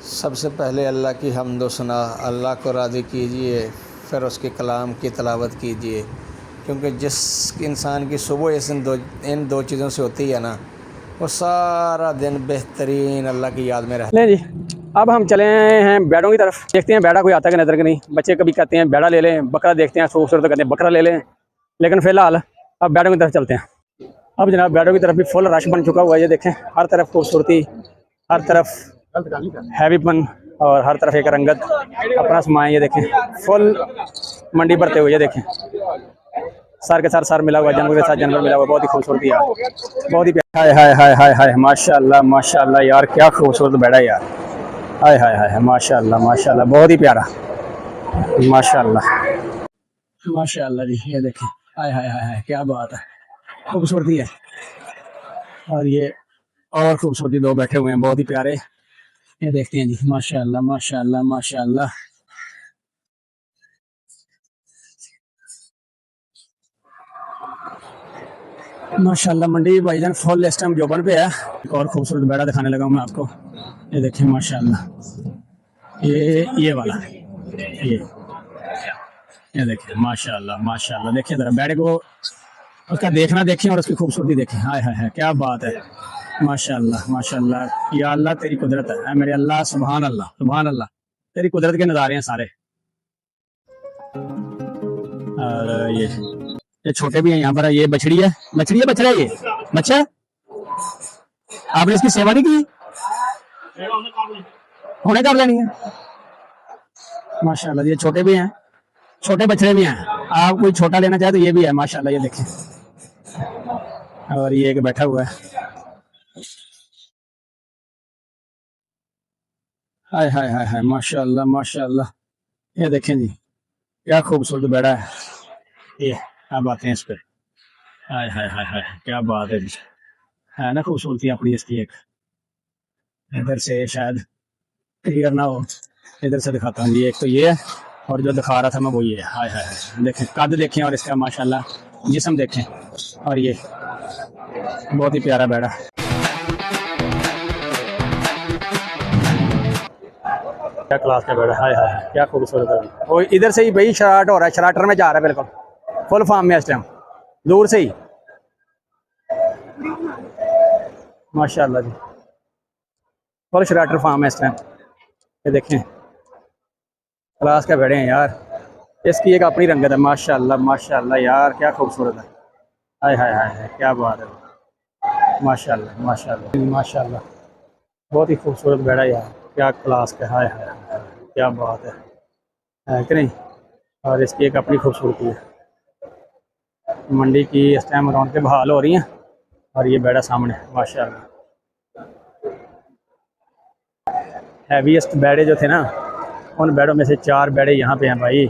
सबसे पहले अल्लाह की हम्द व सना, अल्लाह को राज़ी कीजिए, फिर उसके कलाम की तिलावत कीजिए, क्योंकि जिस इंसान की सुबह इन दो चीज़ों से होती है ना, वो सारा दिन बेहतरीन अल्लाह की याद में रहता ले जी। अब हम चले हैं बैड़ों की तरफ, देखते हैं बैड़ा कोई आता है कि नज़र के नहीं। बच्चे कभी कहते हैं बैड़ा ले लें, बकरा देखते हैं, खूबसूरत कहते हैं बकरा ले लें, लेकिन फ़िलहाल अब बैड़ों की तरफ चलते हैं। अब जनाब बैड़ों की तरफ भी फुल रश बन चुका हुआ है। ये देखें, हर तरफ खूबसूरती, हर तरफ हैवीपन और हर तरफ एक रंगत, अपना सामान। ये देखें फुल मंडी भरते हुए, ये देखें सर के सर मिला हुआ, जानवर के साथ जानवर मिला हुआ। बहुत ही खूबसूरती यार, बहुत ही हाय हाय हाय हाय हाय, माशाल्लाह माशाल्लाह यार, क्या खूबसूरत बैठा यार। हाय हाय हाय, माशाल्लाह माशाल्लाह, बहुत ही प्यारा, माशाल्लाह माशाल्लाह जी। ये देखें, हाय हाय हाय हाय, क्या बात है, खूबसूरती है। और ये और खूबसूरती दो बैठे हुए हैं, बहुत ही प्यारे। ये देखते हैं जी, माशाल्लाह माशाल्लाह माशाल्लाह। माशाल्लाह मंडी भाईजान फुल इस टाइम जोबन पे है। एक और खूबसूरत बैड़ा दिखाने लगा हूँ मैं आपको। ये देखिए माशाल्लाह, ये वाला, ये देखिए माशाल्लाह माशाल्लाह। देखिए जरा बैड़े को, उसका देखना देखें और उसकी खूबसूरती देखें। हाय हाय हाय, क्या बात है, माशाल्लाह माशाल्लाह। या अल्लाह तेरी कुदरत है मेरे अल्लाह, सुभान अल्लाह सुभान अल्लाह। तेरी कुदरत के नज़ारे हैं सारे। और ये छोटे भी हैं यहाँ पर। ये बछड़ी है, बछड़ी है, बछड़ा है, ये बच्चा। आपने इसकी सेवा नहीं की, होने कर लेनी है। माशाल्लाह, ये छोटे भी हैं, छोटे बछड़े भी हैं। आप कोई छोटा लेना चाहे तो ये भी है माशाल्लाह। ये देखें, और ये एक बैठा हुआ है। हाय हाय हाय हाय, माशाल्लाह माशाल्लाह। ये देखें जी, क्या खूबसूरत बैठा है ये। अब आते हैं इस पे। हाय हाय हाय हाय, क्या बात है जी, है ना खूबसूरती अपनी इसकी। एक इधर से शायद क्लियर ना हो, इधर से दिखाता हूँ जी। एक तो ये है, और जो दिखा रहा था मैं वो ये है। हाय हाय हाय, देखें कद देखें और इसका माशाल्लाह जिस्म देखें। और ये बहुत ही प्यारा बैड़ा, क्या क्लास का बैड़ा। हाय हाय हाय, क्या खूबसूरत है। वो इधर से ही भाई शराट हो रहा है, शराटर में जा रहा है बिल्कुल फुल फार्म में इस टाइम, दूर से ही माशाल्लाह जी। फुल शराटर फार्म है इस टाइम। ये देखें क्लास का बैठे हैं यार, इसकी एक अपनी रंगत है। माशाल्लाह माशाल्लाह यार, क्या खूबसूरत है। हाय हाय हाय हाय, क्या बात है, माशाल्लाह माशाल्लाह माशाल्लाह। बहुत ही खूबसूरत बैठा यार, क्या क्लास का। हाय हाय हाय, क्या बात है कि नहीं। और इसकी एक अपनी खूबसूरती है। मंडी की इस टाइम रौनकें बहाल हो रही हैं, और ये बैड़ा सामने माशाल्लाह। हैवीएस्ट बैड़े जो थे ना, उन बैड़ों में से 4 बैड़े यहाँ पे हैं भाई।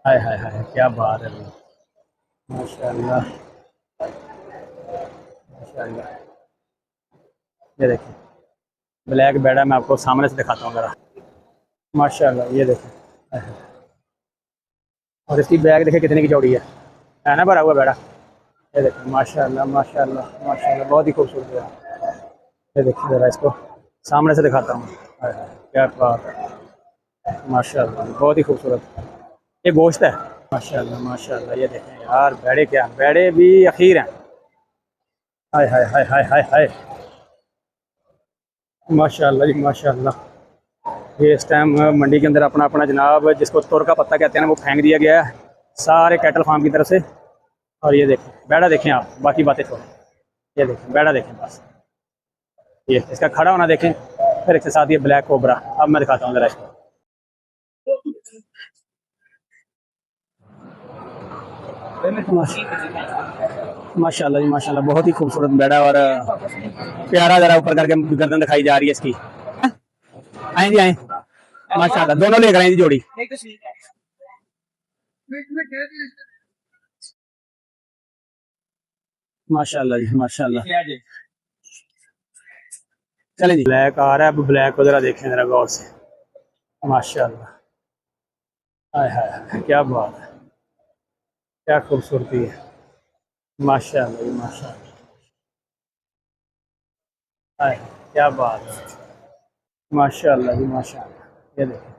हाय हाय हाय, क्या बात है माशाल्लाह माशाल्लाह। ये देखिए ब्लैक बैड़ा, मैं आपको सामने से दिखाता हूँ ज़रा, माशाल्लाह। ये देखें, और इसकी बैग देखें कितने की चौड़ी है ना, भरा हुआ बैड़ा। ये देखिए माशाल्लाह माशाल्लाह माशाल्लाह, बहुत ही खूबसूरत है। ये देखिए ज़रा इसको सामने से दिखाता हूँ। क्या बात है माशाल्लाह, बहुत ही खूबसूरत। ये गोश्त है माशाल्लाह माशाल्लाह। ये देखें यार बैड़े, क्या बैड़े भी अखीर हैं। हाय हाय हाय हाय हाय हाय, माशाल्लाह जी माशाल्लाह। ये इस टाइम मंडी के अंदर अपना अपना जनाब, जिसको तुर का पत्ता कहते हैं ना, वो फेंक दिया गया है सारे कैटल फार्म की तरफ से। और ये देखें बैड़ा देखें आप, बाकी बातें छोड़ें। ये देखें बैड़ा देखें बस, ये इसका खड़ा होना देखें, फिर इसके साथ ये ब्लैक कोबरा। अब मैं दिखाता हूँ ज़रा इसको। माशाल्लाह जी माशाल्लाह, बहुत ही खूबसूरत बैड़ा और प्यारा। जरा ऊपर करके गर्दन दिखाई जा रही है इसकी। आए जी आए, माशाल्लाह दोनों लेकर आए जी जोड़ी। माशाल्लाह जी माशाल्लाह। चले जी, ब्लैक आ रहा है, अब ब्लैक को जरा देखें जरा गौर से, माशाल्लाह। हाय हाय हाय, क्या बात है, क्या खूबसूरती है, माशाल्लाह जी माशाल्लाह। हाय, क्या बात है माशाल्लाह जी माशाल्लाह। ये देखें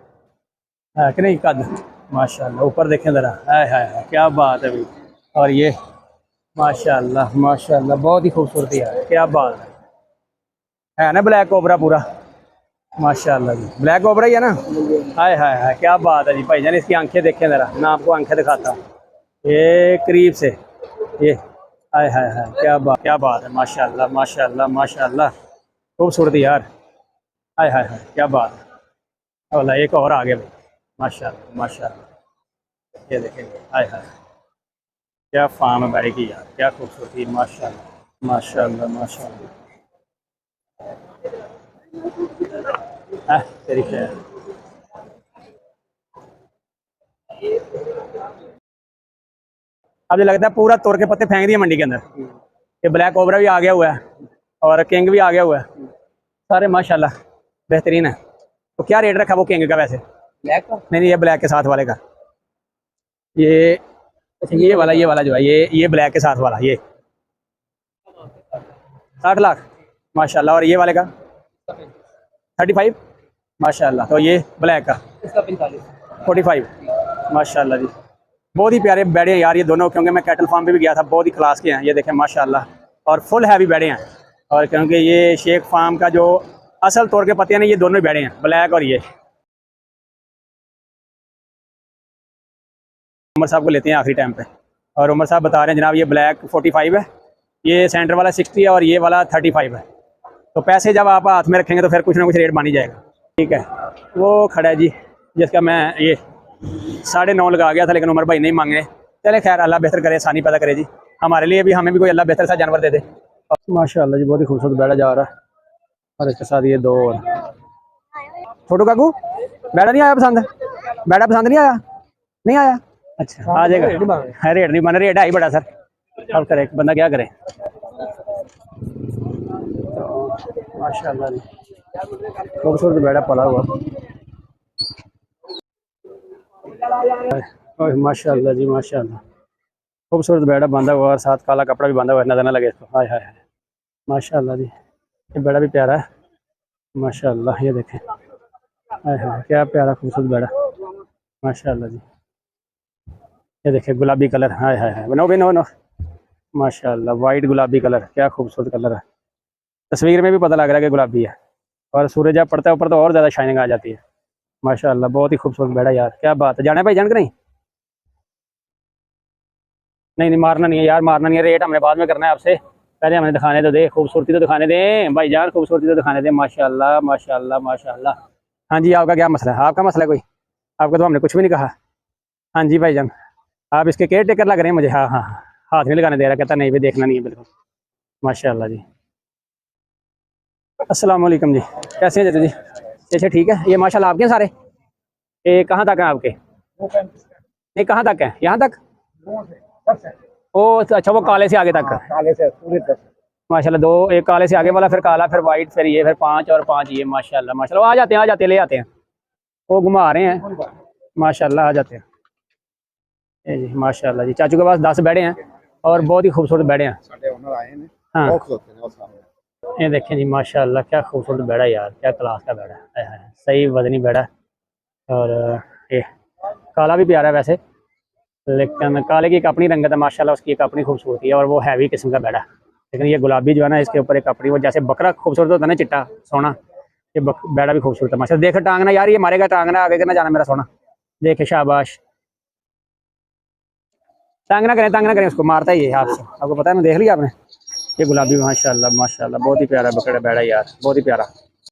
है कि नहीं कद, माशाल्लाह। ऊपर देखें ज़रा, है क्या बात है भाई। और ये माशाल्लाह माशाल्लाह बहुत ही खूबसूरती है, क्या बात है ना ब्लैक कोबरा पूरा, माशाल्लाह जी ब्लैक कोबरा ही है ना। हाय क्या बात है जी भाईजान। इसकी आंखें देखें ज़रा, मैं आपको आंखें दिखाता हूँ ये करीब से। ये हाय क्या बात है, माशाल्लाह माशाल्लाह माशाल्लाह खूबसूरती यार। हाय क्या बात है। वाला एक और आ गया भाई, माशाल्लाह माशाल्लाह। ये देखेंगे, हाय क्या फार्म है बैड़ी की यार, क्या खूबसूरती, माशाल्लाह माशाल्लाह माशाल्लाह। तेरी खैर। अब ये लगता है पूरा तोड़ के पत्ते फेंक दिए मंडी के अंदर। ये ब्लैक कोबरा भी आ गया हुआ है और किंग भी आ गया हुआ है, सारे माशाल्लाह बेहतरीन है। तो क्या रेट रखा वो किंग का वैसे? ब्लैक का नहीं, ये ब्लैक के साथ वाले का। ये ये वाला जो है, ये ब्लैक के साथ वाला, ये 60 लाख माशाल्लाह। और ये वाले का 35 माशाल्लाह। तो ये ब्लैक का इसका 45 माशाल्लाह जी। बहुत ही प्यारे बैडे हैं यार ये दोनों, क्योंकि मैं कैटल फार्म पे भी गया था, बहुत ही क्लास के हैं ये देखें माशाल्लाह। और फुल हैवी बैडे हैं। और क्योंकि ये शेख फार्म का जो असल तौर के पत्ते हैं ना, ये दोनों ही बैडे हैं, ब्लैक और ये। उमर साहब को लेते हैं आखिरी टाइम पे, और उमर साहब बता रहे हैं जनाब ये ब्लैक 45 है, ये सेंटर वाला 60 है और ये वाला 35 है। तो पैसे जब आप हाथ में रखेंगे तो फिर कुछ ना कुछ रेट बन ही जाएगा। ठीक है, वो खड़ा है जी जिसका मैं ये 9.5 लगा गया था, लेकिन उमर भाई नहीं मांगे। चले खैर, अल्लाह बेहतर करे, आसानी पैदा करे जी हमारे लिए भी, हमें भी कोई अल्लाह बेहतर सा जानवर दे दे। माशाल्लाह जी बहुत ही खूबसूरत बैठा जा रहा है। और इसके साथ ये दो और। छोटू काकू बैठा नहीं आया पसंद? बैठा पसंद नहीं आया? नहीं आया, अच्छा आ जाएगा। रेट नहीं बना, रेट है ही बड़ा सर, अब करे बंदा क्या करे। तो माशाल्लाह जी खूबसूरत बैठा पला हुआ। माशाल्लाह जी माशाल्लाह खूबसूरत बैठा बांधा हुआ, और साथ काला कपड़ा भी बांधा हुआ, नजर ना लगे इसको। हाय माशाल्लाह जी। ये बड़ा भी प्यारा है माशाल्लाह। ये देखें, हाय क्या प्यारा खूबसूरत बैठा माशाल्लाह जी। ये देखें गुलाबी कलर, हाय नो माशाल्लाह वाइट गुलाबी कलर, क्या खूबसूरत कलर है। तस्वीर में भी पता लग रहा है कि गुलाबी है, और सूरज जब पड़ता है ऊपर तो और ज़्यादा शाइनिंग आ जाती है माशाल्लाह। बहुत ही खूबसूरत बैठा यार, क्या बात है। जाना है भाई जान के नहीं? नहीं मारना नहीं है यार, मारना नहीं है। रेट हमने बाद में करना है आपसे, पहले हमें दिखाने तो दे, खूबसूरती तो दिखाने दें भाई जान, खूबसूरती तो दिखाने दें। माशाल्लाह माशाल्लाह माशाल्लाह। हाँ जी, आपका क्या मसला है? आपका मसला है कोई? आपका तो हमने कुछ भी नहीं कहा। हाँ जी भाईजान, आप इसके केयर टेकर लग रहे हैं मुझे। हाँ, हाथ नहीं लगाने दे रहा, कहता नहीं भाई देखना नहीं है बिल्कुल। माशाल्लाह जी। अस्सलाम वालेकुम जी, कैसे हैं जी? अच्छा ठीक है। ये माशाल्लाह आपके हैं सारे? ये कहाँ तक हैं आपके? नहीं कहाँ तक है? यहाँ तक? ओ अच्छा, वो काले से आगे तक? काले से पूरे तक माशाल्लाह। दो, एक काले से आगे वाला, फिर काला, फिर वाइट, फिर ये, फिर 5 और 5 ये। माशाल्लाह माशाल्लाह आ जाते हैं ले आते हैं, वो घुमा रहे हैं माशाल्लाह, आ जाते हैं। ये जी माशाल्लाह जी, चाचू के पास 10 बैठे हैं और बहुत ही खूबसूरत बैठे हैं। हाँ ये देखें जी माशाल्लाह क्या खूबसूरत बैठा यार, क्या क्लास का बैठा है, सही वजनी बैठा। और ये काला भी प्यारा है वैसे, लेकिन काले की एक अपनी रंगत है माशाल्लाह, उसकी एक अपनी खूबसूरती है, और वो हैवी किस्म का बैठा। लेकिन ये गुलाबी जो है ना, इसके ऊपर एक अपनी, वो जैसे बकरा खूबसूरत होता है ना चिट्टा सोना, ये बैठा भी खूबसूरत है माशाल्लाह। देख टांगना यार, ये मारेगा टांगना, आगे करना जाना मेरा सोना। देखे शाबाश, तंग ना करें उसको, मारता ही है आपसे, आपको पता है ना, देख लिया आपने। ये गुलाबी माशाल्लाह माशाल्लाह बहुत ही प्यारा बकरा बैठा यार, बहुत ही प्यारा।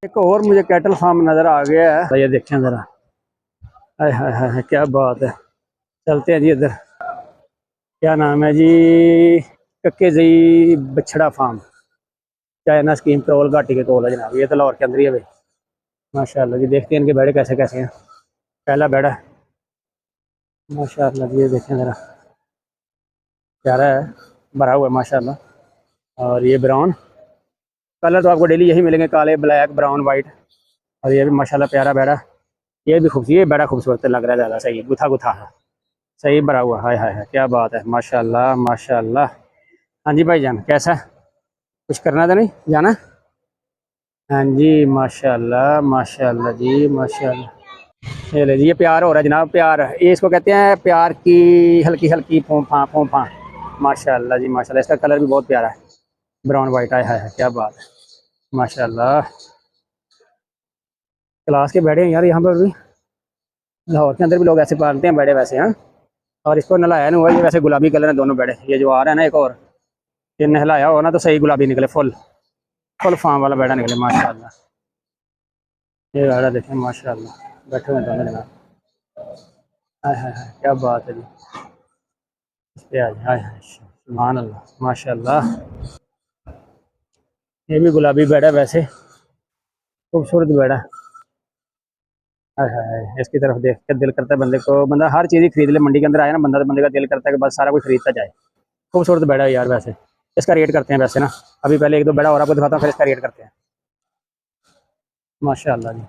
एक और मुझे कैटल फार्म नज़र आ गया है, ये देखें ज़रा, हाय क्या बात है। चलते हैं जी इधर, क्या नाम है जी? कक्के जी बछड़ा फार्म, चाइना स्कीम करोल घाटी के कोल है जनाब, ये तो लाहौर के अंदर ही है भाई। माशाल्लाह जी, देखते हैं इनके बैठे कैसे कैसे हैं। पहला बैठा माशाल्लाह जी, ये देखें ज़रा, प्यारा है, भरा हुआ है माशाल्लाह। और ये ब्राउन कलर तो आपको डेली यही मिलेंगे, काले ब्लैक ब्राउन वाइट। और ये भी माशाल्लाह प्यारा बैठा, ये भी खूबसूरत, ये बड़ा खूबसूरत लग रहा है ज़्यादा, सही गुथा गुथा है, सही भरा हुआ। हाय क्या बात है माशाल्लाह माशाल्लाह। हाँ जी भाईजान, कैसा? कुछ करना तो नहीं, जाना? हाँ जी, माशाल्लाह माशाल्लाह जी माशाल्लाह। ये ले जी, ये प्यार हो रहा है जनाब, प्यार ये इसको कहते हैं, प्यार की हल्की हल्की फोंफा फोंफा। माशाल्लाह जी माशाल्लाह, इसका कलर भी बहुत प्यारा है, ब्राउन वाइट आया है, क्या बात है माशाल्लाह। क्लास के बैठे हैं यार यहाँ पर भी, लाहौर के अंदर भी लोग ऐसे पालते हैं बैठे वैसे, हाँ। और इसको नहलाया नहीं हुआ, ये वैसे गुलाबी कलर है दोनों बैठे, ये जो आ रहा है ना एक और, ये नहलाया हो ना तो सही गुलाबी निकले, फुल फुल फार्म वाला बैठा निकले माशाल्लाह। ये बैठा देखें माशाल्लाह, बैठे हुए दोनों जनाब। हाय हाय हाय, क्या बात है जी। इस पे आ जाए, हाय हाय सुभान अल्लाह माशाल्लाह। ये भी गुलाबी बैठा है वैसे, खूबसूरत बैठा है। हाय हाय हाय, इसकी तरफ देख कर दिल करता है बंदे को, बंदा हर चीज़ ही खरीद ले, मंडी के अंदर आया ना बंदा तो बंदे का दिल करता है कि बस सारा कुछ खरीदता जाए। खूबसूरत बैठा है यार वैसे। इसका रेट करते हैं वैसे ना, अभी पहले एक दो बैठा और आपको दिखाता हूँ, फिर इसका रेट करते हैं। माशाल्लाह जी,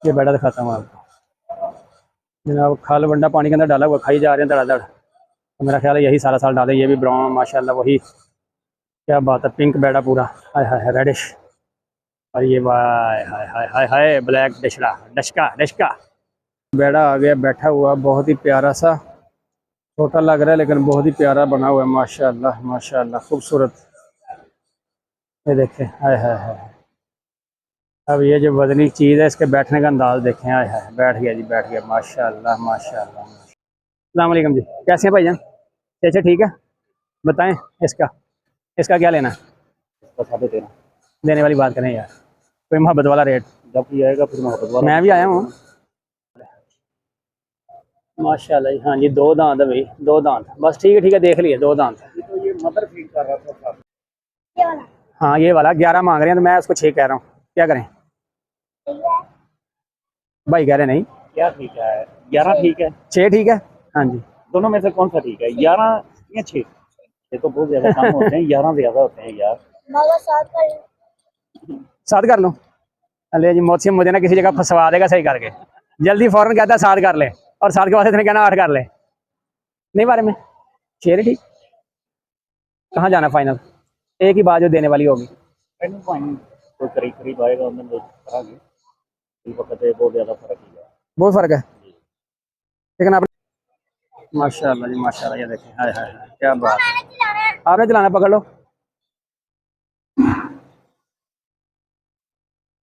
ये बैठा दिखाता हूँ आपको जनाब, खाल बंडा पानी के अंदर डाला हुआ, खाई जा रहे हैं धड़ाधड़। तो मेरा ख्याल है यही सारा साल डाले, ये भी ब्राउन माशाल्लाह वही, क्या बात है, पिंक बैठा पूरा, हाय हाय हाय रेडिश। और ये वाय हाय हाय हाय हाय ब्लैक डशड़ा डशका डशका बैठा आ गया, बैठा हुआ बहुत ही प्यारा सा, छोटा लग रहा है लेकिन बहुत ही प्यारा बना हुआ है माशाल्लाह माशाल्लाह, खूबसूरत। ये देखें, हाय हाय हाय। अब ये जो वजनी चीज़ है, इसके बैठने का अंदाज देखें, हाय हाय बैठ गया जी, बैठ गया माशाल्लाह माशाल्लाह। अस्सलाम वालेकुम जी, कैसे हैं भाईजान? अच्छा ठीक है, बताएं इसका, इसका क्या लेना है? इसका 13.5 देने वाली बात करें यार, कोई मोहब्बत वाला रेट। जब भी आएगा फिर मोहब्बत वाला। मैं भी आया हूँ माशाल्लाह जी। हाँ जी, दो दांत है भाई, दो दांत, बस ठीक है देख लिए, दो दांत। तो ये मदर फीड कर रहा था साहब। हाँ ये वाला 11 मांग रहे हैं, तो मैं उसको 6 कह रहा हूँ, क्या करें? भाई कह रहे नहीं, क्या ठीक है? 11 ठीक है। 6 ठीक है। हाँ जी, दोनों में से कौन सा ठीक है? 11 या 6? ये तो बहुत ज्यादा कम होते हैं, 11 ज्यादा होते हैं यार। 7 कर लो। अरे जी मोहसिन मुझे ना किसी जगह फंसवा देगा सही करके, जल्दी फौरन कहता है 7 कर ले, और 7 के बाद इतने कहना 8 कर ले, नहीं बारे में 6 ठीक। कहाँ जाना फाइनल? एक ही बात जो देने वाली होगी। तो करीब करीब आएगा, हमने लोग करांगे, इस वक्त ये बहुत ज्यादा फर्क ही है। बहुत फर्क है, लेकिन आप माशाल्लाह जी माशाल्लाह, ये देखें, हाय हाय हाय, क्या बात है। आपने चलाना, पकड़ लो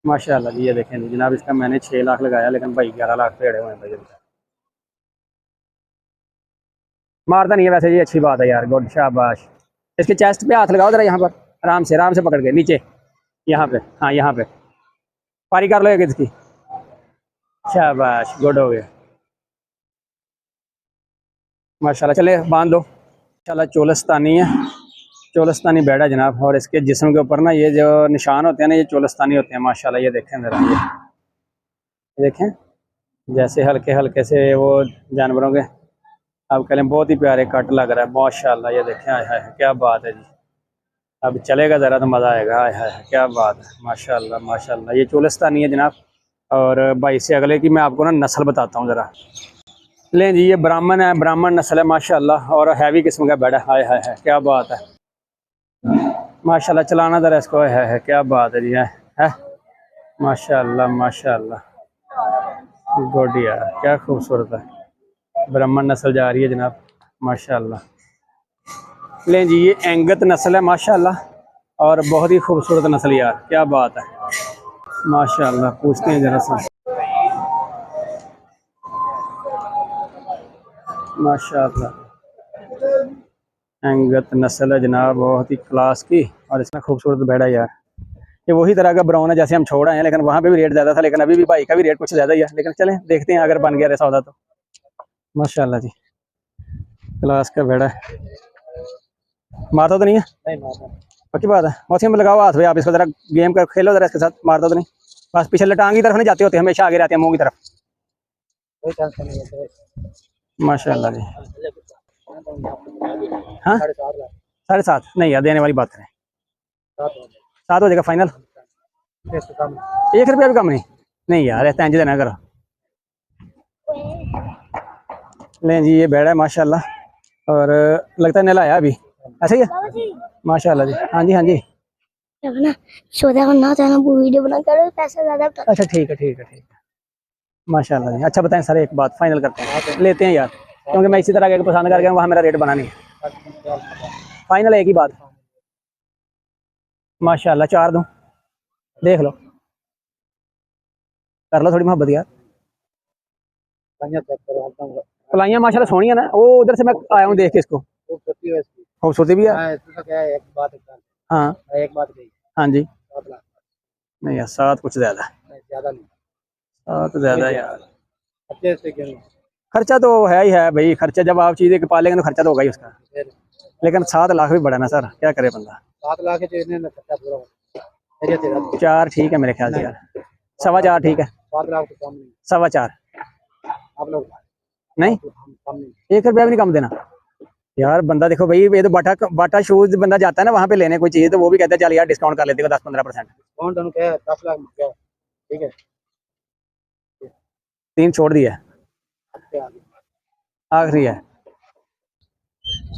माशाल्लाह जी। ये देखें जी जनाब, इसका मैंने 6 लाख लगाया, लेकिन भाई 11 लाख पे अड़े हुए हैं भाई। मारता नहीं है वैसे जी, अच्छी बात है यार, गुड शाबाश। इसके चेस्ट पे हाथ लगाओ जरा, यहाँ पर आराम से पकड़ के नीचे, यहाँ पे, हाँ यहाँ पे पारी कर लो एक इसकी, शाबाश, गुड हो गया माशाल्लाह। चले बांध दो माशाल्लाह। चोलस्तानी है, चोलस्तानी बैठा है जनाब, और इसके जिस्म के ऊपर ना ये जो निशान होते हैं ना, ये चोलस्तानी होते हैं माशाल्लाह। ये देखें जरा, ये देखें, जैसे हल्के हल्के से वो जानवरों के, आप कह लें बहुत ही प्यारे कट लग रहा है माशाल्लाह। ये देखें, हाय हाय क्या बात है जी। अब चलेगा ज़रा तो मज़ा आएगा, हाय हाय क्या बात है माशाल्लाह माशाल्लाह। ये चोलस्तानी है जनाब, और भाई से अगले की मैं आपको ना नस्ल बताता हूँ ज़रा। लें जी, ये ब्राह्मण है, ब्राह्मण नस्ल है माशाल्लाह, और हैवी किस्म का बैठा, हाय हाय है क्या बात है माशाल्लाह। चलाना ज़रा इसको, है क्या बात है जी, है माशाल्लाह माशाल्लाह, गुड यार, क्या खूबसूरत है, ब्राह्मण नस्ल जा रही है जनाब माशाल्लाह। लें जी, ये एंगत नस्ल है माशाल्लाह, और बहुत ही खूबसूरत नस्ल यार, क्या बात है माशाल्लाह। पूछते हैं जरा सा, माशाल्लाह एंगत नस्ल है जनाब, बहुत ही क्लास की, और इसमें खूबसूरत बैठा यार। ये वही तरह का ब्राउन है जैसे हम छोड़ आए हैं, लेकिन वहाँ पे भी रेट ज़्यादा था, लेकिन अभी भी भाई का भी रेट कुछ ज़्यादा ही है, लेकिन चलें देखते हैं अगर बन गया रहा सौदा तो। माशाल्लाह जी, क्लास का बैठा है, मारता तो नहीं है? नहीं मारना। पक्की बात है, मौसम में लगाओ हाथ भाई, आप इसको ज़रा गेम कर खेलो ज़रा इसके साथ, मारता तो नहीं? बस पिछले टांग की तरफ नहीं जाते होते, हमेशा आगे रहते हैं मुँह की तरफ। कोई टेंशन नहीं है। माशाल्लाह जी। हाँ 7.5 लाख। 7.5 नहीं यार, देने वाली बात करें, 7 हो जाएगा फाइनल। 1 रुपया भी कम नहीं? नहीं यार ऐसा इंज देना करो। लें जी, ये बैठा है माशाल्लाह, और लगता है नहलाया अभी, ऐसा ही है माशाल्लाह जी। हाँ जी हाँ जी, ना सोचा करना चाहना वो वीडियो बना कर पैसा ज्यादा बता। अच्छा ठीक है ठीक है ठीक है, माशाल्लाह जी। अच्छा बताएं सर, एक बात फाइनल करते हैं, लेते हैं यार, क्योंकि मैं इसी तरह के पसंद करके वहाँ मेरा रेट बना नहीं है। फाइनल एक ही बात, माशाल्लाह 4 दूँ, देख लो, कर लो थोड़ी मोहब्बत यार। पलाइयाँ माशाल्लाह सोहनी है ना, वो उधर से मैं आया हूँ देख के इसको, खूबसूरती भी है। हाँ हाँ जी, नहीं यार 7 कुछ ज़्यादा है, 7 ज़्यादा यार। खर्चा तो है ही है भाई, खर्चा जब आप चीज़ें पालेंगे तो खर्चा तो होगा ही उसका, लेकिन 7 लाख भी बड़ा ना सर, क्या करे बंदा। 4 ठीक है मेरे ख्याल से यार, 4.25 ठीक है, 4.25 नहीं, 1 रुपया भी नहीं कम देना यार। बंदा देखो भाई, ये तो बाटा बाटा शूज बंदा जाता है ना वहाँ पे लेने कोई चीज़, तो वो भी कहता है चल यार डिस्काउंट कर लेते हो 10-15%। 3 छोड़ दिया, आखिरी है।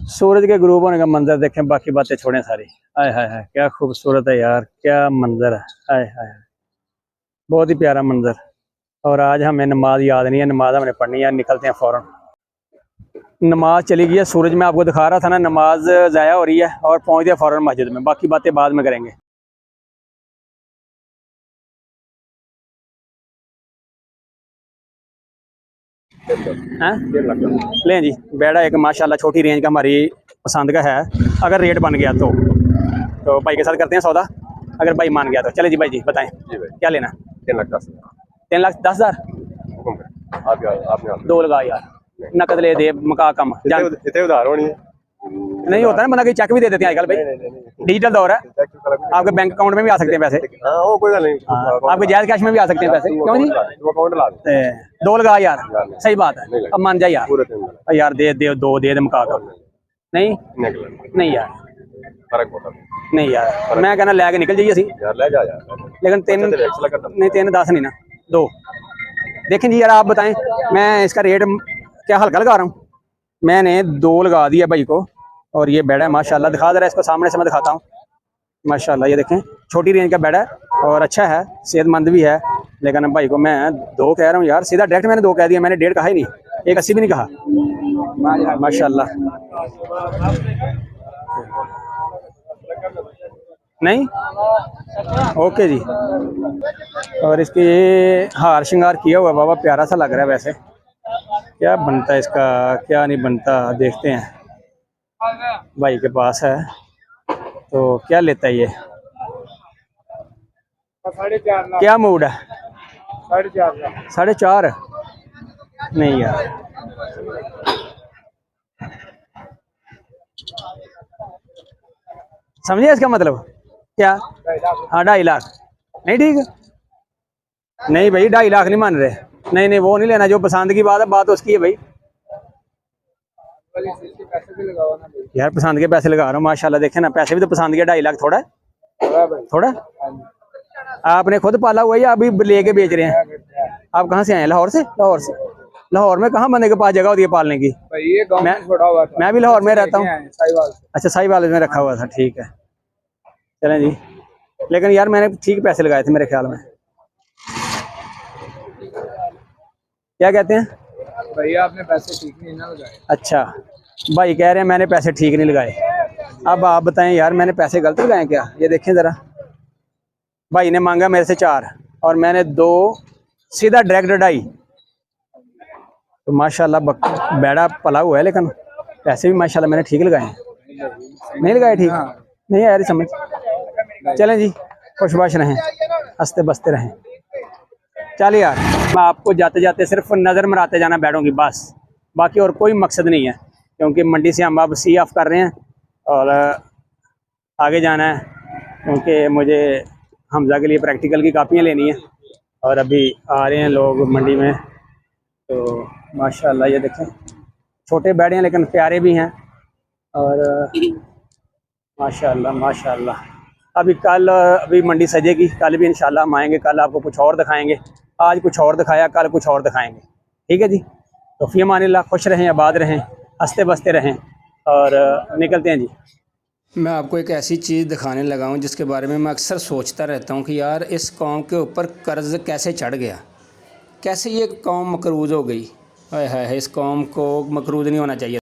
सूरज के ग्रूप होने का मंजर देखें, बाकी बातें छोड़ें सारी। हाय हाय हाय, क्या खूबसूरत है यार, क्या मंजर है, हाय हाय, बहुत ही प्यारा मंजर। और आज हमें नमाज याद नहीं है, नमाज हमने पढ़नी है, निकलते हैं फ़ौरन। नमाज चली गई है, सूरज में आपको दिखा रहा था ना, नमाज ज़ाया हो रही है और पहुंच गया फ़ौरन मस्जिद में, बाकी बातें बाद में करेंगे। हैं लें जी, बेड़ा एक माशाल्लाह छोटी रेंज का हमारी पसंद का है, अगर रेट बन गया तो भाई के साथ करते हैं सौदा, अगर भाई मान गया तो। चले जी भाई जी बताएं क्या लेना। 3,10,000 2 लगा यार, नकद ले दे मका कम उधार होनी है, नहीं होता ना, बंदा कहीं चेक भी दे देते हैं आजकल भाई, डिजिटल दौर है, आपके बैंक अकाउंट में भी आ सकते हैं पैसे, वो कोई गल नहीं, आपके जायज कैश में भी आ सकते हैं पैसे, क्यों जी। अकाउंट ला दे 2 लगा यार, सही बात है, अब मान जा यार, यार दे दे 2 दे दे मका कम, नहीं नहीं यार फर्क होता नहीं यार, मैं कहना लैके निकल जाइए असी, यार, ले जा यार, लेकिन 3 नहीं 3-10 नहीं ना 2 देखें जी यार, आप बताएं, मैं इसका रेट क्या हल्का लगा रहा हूँ, मैंने 2 लगा दिया भाई को। और ये बेड़ा है माशाल्लाह, दिखा दे रहा है इसको, सामने से मैं दिखाता हूँ, माशाल्लाह ये देखें, छोटी रेंज का बेड़ा है और अच्छा है, सेहतमंद भी है, लेकिन भाई को मैं 2 कह रहा हूँ यार, सीधा डायरेक्ट मैंने 2 कह दिया, मैंने 1.5 कहा ही नहीं, 1.80 भी नहीं कहा, माशाल्लाह। नहीं ओके जी। और इसके ये हार श्रृंगार किया हुआ बाबा, प्यारा सा लग रहा है वैसे, क्या बनता है इसका क्या नहीं बनता, देखते हैं भाई के पास है तो क्या लेता है ये, क्या मूड है, 4.5 नहीं यार, समझिए इसका मतलब क्या। हाँ 2.5 लाख नहीं ठीक, नहीं भाई 2.5 लाख नहीं मान रहे, नहीं नहीं वो नहीं लेना, जो पसंद की बात है, बात उसकी है भाई, यार पसंद के पैसे लगा रहा हूँ माशाल्लाह, देखे ना पैसे भी तो पसंद के, 2.5 लाख थोड़ा है, थोड़ा आपने खुद पाला हुआ है या अभी लेके बेच रहे हैं। आप कहाँ से आए हैं, लाहौर से। लाहौर में कहाँ बंदे के पास जगह होती है पालने की, मैं भी लाहौर में रहता हूँ। अच्छा साहिवाल में रखा हुआ था, ठीक है चलें जी, लेकिन यार मैंने ठीक पैसे लगाए थे मेरे ख्याल में, क्या कहते हैं भैया आपने पैसे ठीक नहीं ना लगाए। अच्छा भाई कह रहे हैं मैंने पैसे ठीक नहीं लगाए, अब आप बताएं यार मैंने पैसे गलत लगाए क्या। ये देखें ज़रा, भाई ने मांगा मेरे से 4 और मैंने 2 सीधा डायरेक्ट 2.5, तो माशाल्लाह बेड़ा पला हुआ है, लेकिन पैसे भी माशाल्लाह मैंने ठीक लगाए हैं, नहीं लगाए ठीक, नहीं यार समझ। चलें जी, खुशबाश रहें, हंसते बसते रहें। चलिए यार, मैं आपको जाते जाते सिर्फ नज़र मराते जाना बैठों की बस, बाकी और कोई मकसद नहीं है, क्योंकि मंडी से हम अब सी ऑफ कर रहे हैं और आगे जाना है, क्योंकि मुझे हमज़ा के लिए प्रैक्टिकल की कापियाँ लेनी है, और अभी आ रहे हैं लोग मंडी में। तो माशाल्लाह ये देखें, छोटे बैठे हैं लेकिन प्यारे भी हैं, और माशाल्लाह माशाल्लाह। अभी मंडी सजेगी, कल भी इंशाल्लाह हम आएँगे, कल आपको कुछ और दिखाएँगे, आज कुछ और दिखाया, कल कुछ और दिखाएँगे, ठीक है जी। तो फ़ी अमानिल्लाह, खुश रहें, आबाद रहें, हंसते बसते रहें, और निकलते हैं जी। मैं आपको एक ऐसी चीज़ दिखाने लगा हूँ जिसके बारे में मैं अक्सर सोचता रहता हूँ कि यार इस कौम के ऊपर कर्ज़ कैसे चढ़ गया, कैसे ये कौम मकरूज़ हो गई। हाय हाय, इस कौम को मकरूज़ नहीं होना चाहिए।